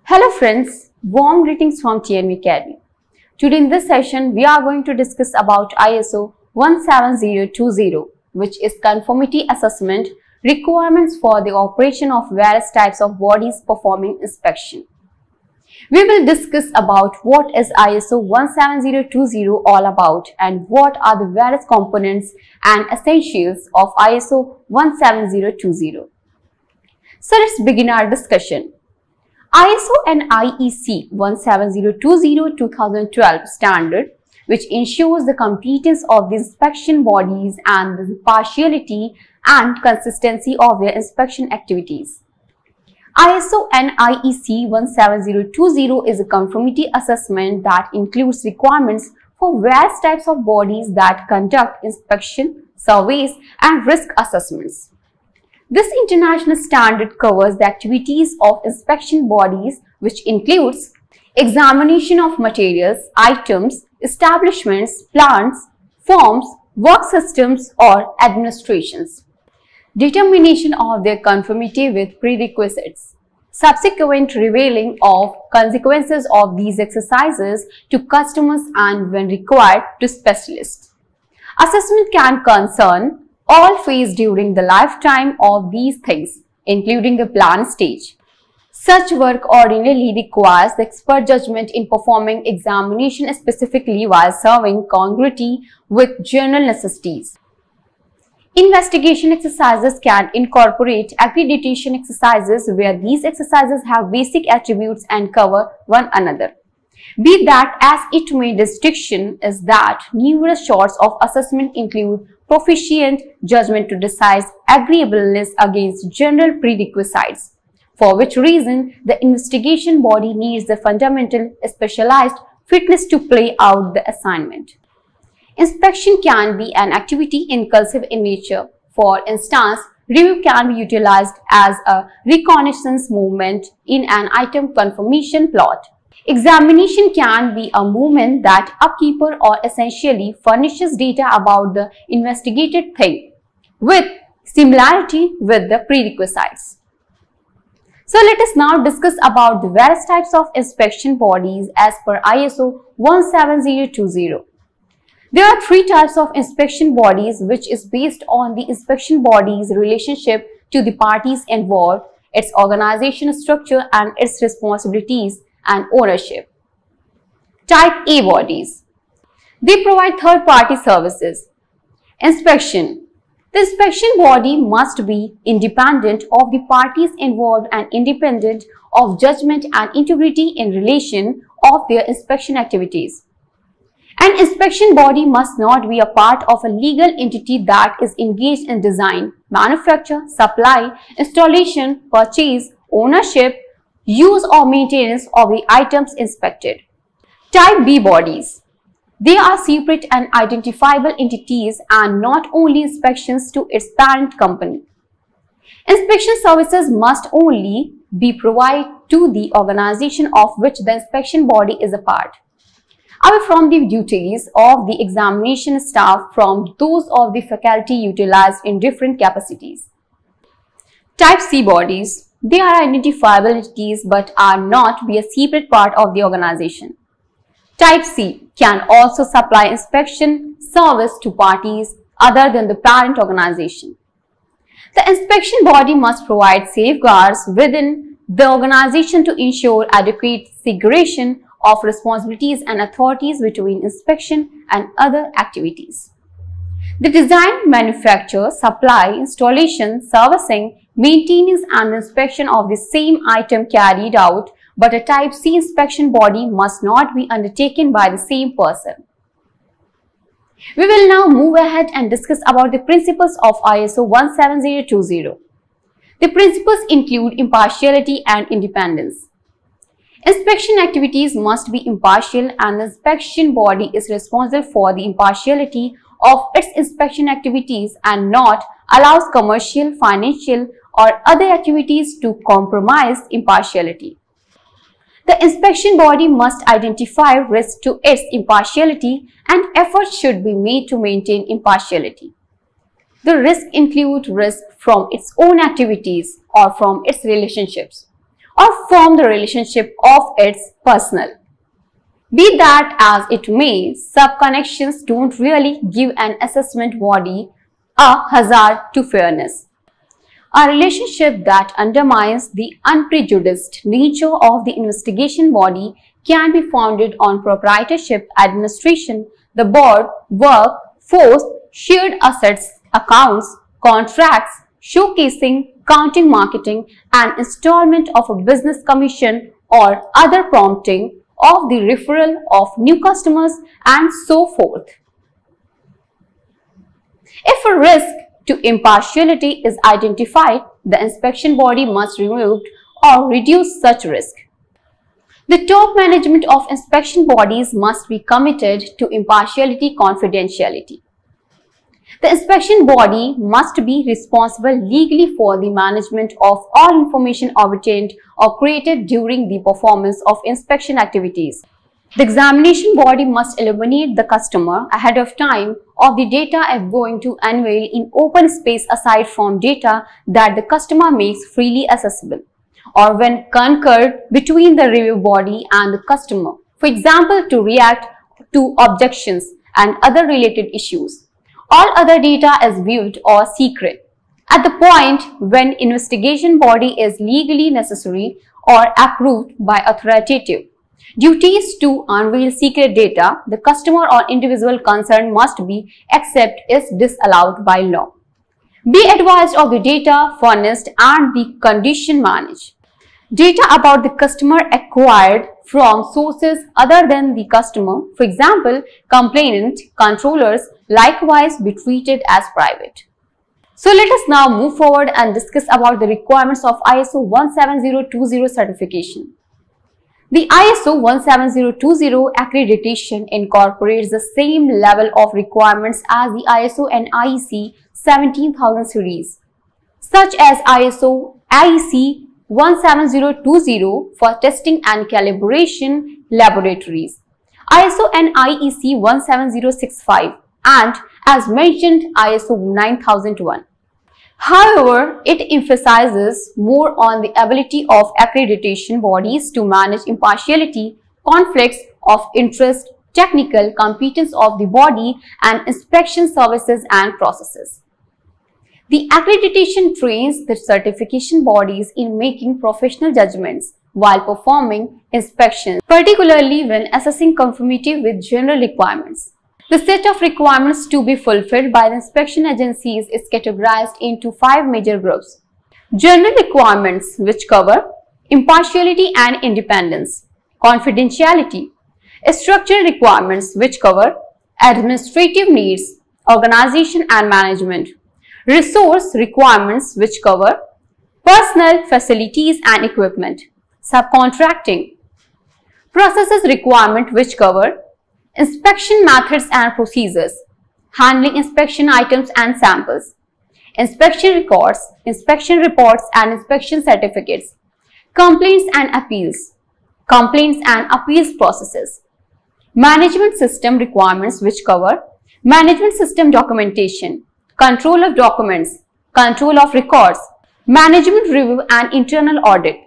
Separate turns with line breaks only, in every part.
Hello friends, warm greetings from TNV Academy. Today in this session, we are going to discuss about ISO 17020, which is conformity assessment requirements for the operation of various types of bodies performing inspection. We will discuss about what is ISO 17020 all about and what are the various components and essentials of ISO 17020. So let's begin our discussion. ISO and IEC 17020-2012 standard, which ensures the competence of the inspection bodies and the impartiality and consistency of their inspection activities. ISO and IEC 17020 is a conformity assessment that includes requirements for various types of bodies that conduct inspection, surveys, and risk assessments. This international standard covers the activities of inspection bodies, which includes examination of materials, items, establishments, plants, forms, work systems, or administrations. Determination of their conformity with prerequisites. Subsequent revealing of consequences of these exercises to customers and, when required, to specialists. Assessment can concern all phase during the lifetime of these things, including the plan stage. Such work ordinarily requires the expert judgment in performing examination specifically while serving congruity with general necessities. Investigation exercises can incorporate accreditation exercises where these exercises have basic attributes and cover one another. Be that as it may, distinction is that numerous sorts of assessment include proficient judgment to decide agreeableness against general prerequisites, for which reason the investigation body needs the fundamental specialized fitness to play out the assignment. Inspection can be an activity inclusive in nature. For instance, review can be utilized as a reconnaissance movement in an item confirmation plot. Examination can be a movement that a keeper or essentially furnishes data about the investigated thing with similarity with the prerequisites. So let us now discuss about the various types of inspection bodies as per ISO 17020. There are three types of inspection bodies, which is based on the inspection body's relationship to the parties involved, its organization structure and its responsibilities and ownership. Type A bodies. They provide third-party services. Inspection. The inspection body must be independent of the parties involved and independent of judgment and integrity in relation of their inspection activities. An inspection body must not be a part of a legal entity that is engaged in design, manufacture, supply, installation, purchase, ownership, use or maintenance of the items inspected. Type B bodies. They are separate and identifiable entities and not only inspections to its parent company. Inspection services must only be provided to the organization of which the inspection body is a part, away from the duties of the examination staff from those of the faculty utilized in different capacities. Type C bodies. They are identifiable entities but are not be a separate part of the organization. Type C can also supply inspection service to parties other than the parent organization. The inspection body must provide safeguards within the organization to ensure adequate segregation of responsibilities and authorities between inspection and other activities. The design, manufacture, supply, installation, servicing, maintenance and inspection of the same item carried out, but a Type C inspection body must not be undertaken by the same person. We will now move ahead and discuss about the principles of ISO 17020. The principles include impartiality and independence. Inspection activities must be impartial and the inspection body is responsible for the impartiality of its inspection activities and not allows commercial, financial or other activities to compromise impartiality. The inspection body must identify risk to its impartiality and efforts should be made to maintain impartiality. The risk include risk from its own activities or from its relationships, or form the relationship of its personnel. Be that as it may, sub-connections don't really give an assessment body a hazard to fairness. A relationship that undermines the unprejudiced nature of the investigation body can be founded on proprietorship, administration, the board, work, force, shared assets, accounts, contracts, showcasing, counting, marketing, and installment of a business commission or other prompting of the referral of new customers and so forth. If a risk to impartiality is identified, the inspection body must remove or reduce such risk. The top management of inspection bodies must be committed to impartiality confidentiality. The inspection body must be responsible legally for the management of all information obtained or created during the performance of inspection activities. The examination body must illuminate the customer ahead of time of the data if going to unveil in open space aside from data that the customer makes freely accessible, or when concurred between the review body and the customer, for example, to react to objections and other related issues. All other data is viewed or secret. At the point when investigation body is legally necessary or approved by authoritative duties to unveil secret data, the customer or individual concerned must be except is disallowed by law. Be advised of the data furnished and the condition managed. Data about the customer acquired from sources other than the customer, for example, complainant, controllers, likewise be treated as private. So let us now move forward and discuss about the requirements of ISO 17020 certification. The ISO 17020 accreditation incorporates the same level of requirements as the ISO and IEC 17000 series, such as ISO IEC 17020 for testing and calibration laboratories, ISO and IEC 17065, and as mentioned ISO 9001. However, it emphasizes more on the ability of accreditation bodies to manage impartiality, conflicts of interest, technical competence of the body, and inspection services and processes. The accreditation trains the certification bodies in making professional judgments while performing inspections, particularly when assessing conformity with general requirements. The set of requirements to be fulfilled by the inspection agencies is categorized into 5 major groups. General requirements, which cover impartiality and independence, confidentiality. Structural requirements, which cover administrative needs, organization and management. Resource requirements, which cover personnel, facilities and equipment. Subcontracting. Processes requirement, which cover inspection methods and procedures, handling inspection items and samples, inspection records, inspection reports and inspection certificates, complaints and appeals processes, management system requirements, which cover management system documentation, control of documents, control of records, management review and internal audit,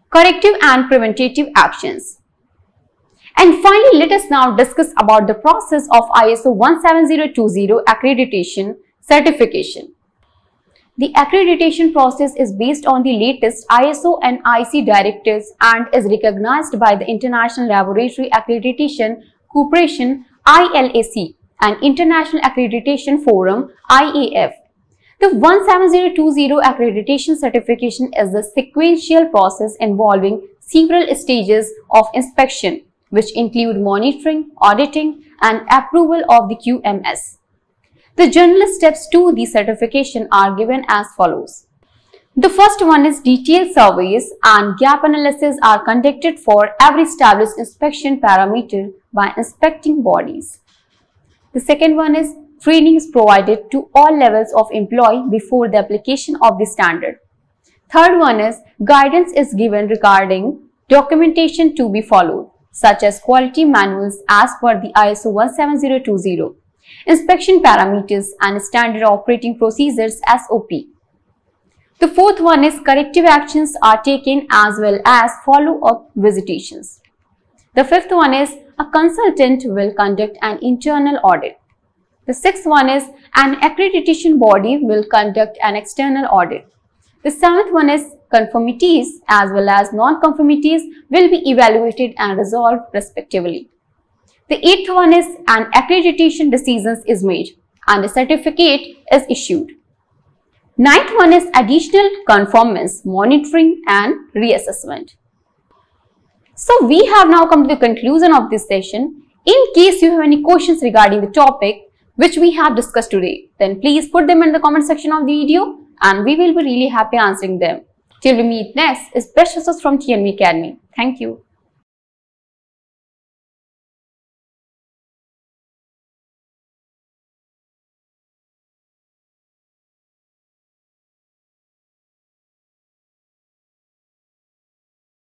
corrective and preventative actions. And finally, let us now discuss about the process of ISO 17020 accreditation certification. The accreditation process is based on the latest ISO and IEC directives and is recognized by the International Laboratory Accreditation Corporation (ILAC) and International Accreditation Forum (IAF). The 17020 accreditation certification is a sequential process involving several stages of inspection, which include monitoring, auditing, and approval of the QMS. The general steps to the certification are given as follows. The first one is detailed surveys and gap analysis are conducted for every established inspection parameter by inspecting bodies. The second one is training is provided to all levels of employee before the application of the standard. Third one is guidance is given regarding documentation to be followed, such as quality manuals as per the ISO 17020, inspection parameters and standard operating procedures SOP. The fourth one is corrective actions are taken as well as follow-up visitations. The fifth one is a consultant will conduct an internal audit. The sixth one is an accreditation body will conduct an external audit. The seventh one is conformities as well as non-conformities will be evaluated and resolved respectively. The eighth one is an accreditation decision is made and a certificate is issued. Ninth one is additional conformance, monitoring and reassessment. So we have now come to the conclusion of this session. In case you have any questions regarding the topic which we have discussed today, then please put them in the comment section of the video and we will be really happy answering them. Till we meet next, is best wishes from TNV Academy. Thank you.